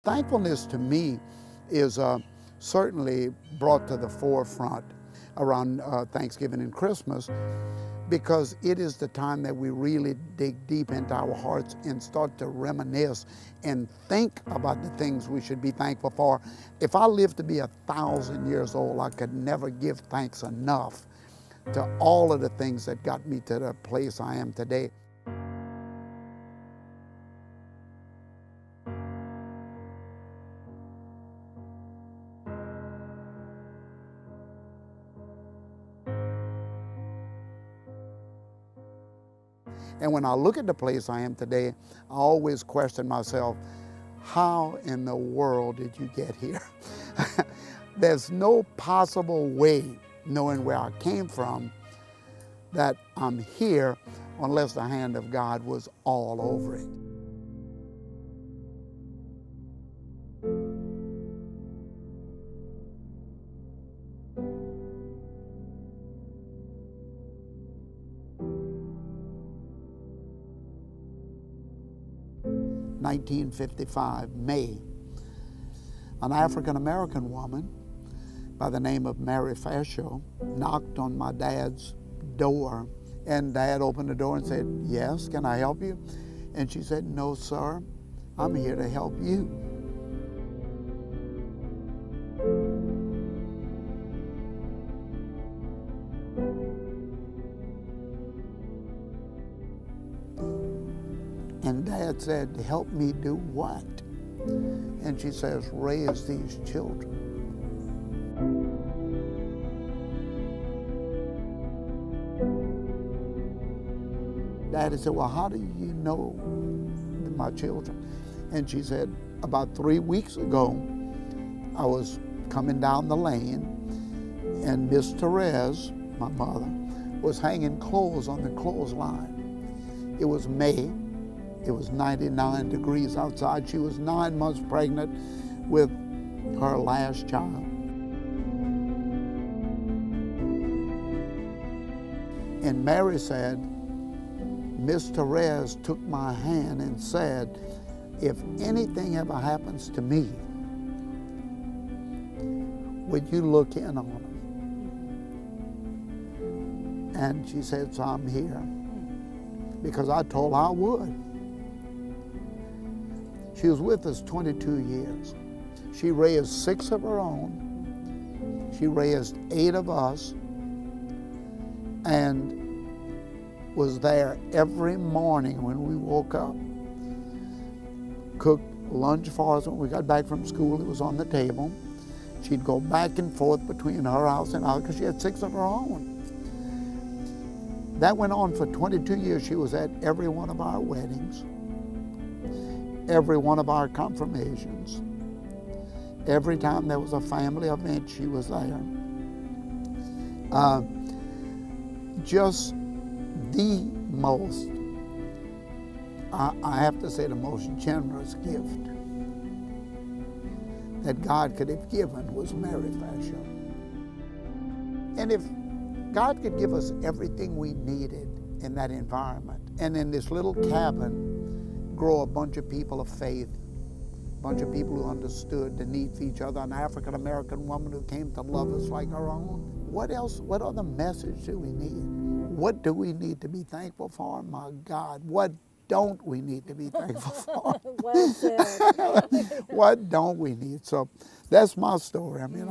Thankfulness to me is certainly brought to the forefront around Thanksgiving and Christmas, because it is the time that we really dig deep into our hearts and start to reminisce and think about the things we should be thankful for. If I lived to be 1,000 years old, I could never give thanks enough to all of the things that got me to the place I am today. And when I look at the place I am today, I always question myself, how in the world did you get here? There's no possible way, knowing where I came from, that I'm here unless the hand of God was all over it. In 1955, May, an African-American woman by the name of Mary Fascio knocked on my dad's door, and Dad opened the door and said, "Yes, can I help you?" And she said, "No, sir, I'm here to help you." And Dad said, "Help me do what?" And she says, "Raise these children." Daddy said, "Well, how do you know my children?" And she said, "About 3 weeks ago, I was coming down the lane, and Miss Therese, my mother, was hanging clothes on the clothesline. It was May. It was 99 degrees outside. She was 9 months pregnant with her last child. And Mary said, Miss Therese took my hand and said, if anything ever happens to me, would you look in on them? And she said, so I'm here, because I told her I would. She was with us 22 years. She raised 6 of her own. She raised 8 of us, and was there every morning when we woke up. Cooked lunch for us when we got back from school. It was on the table. She'd go back and forth between her house and ours because she had 6 of her own. That went on for 22 years. She was at every one of our weddings, every one of our confirmations. Every time there was a family event, she was there. Just the most, I have to say, the most generous gift that God could have given was Mary Fascio. And if God could give us everything we needed in that environment, and in this little cabin grow a bunch of people of faith, a bunch of people who understood the need for each other, an African-American woman who came to love us like her own, what else, what other message do we need? What do we need to be thankful for? My God, what don't we need to be thankful for? Well said. What don't we need? So that's my story. I mean,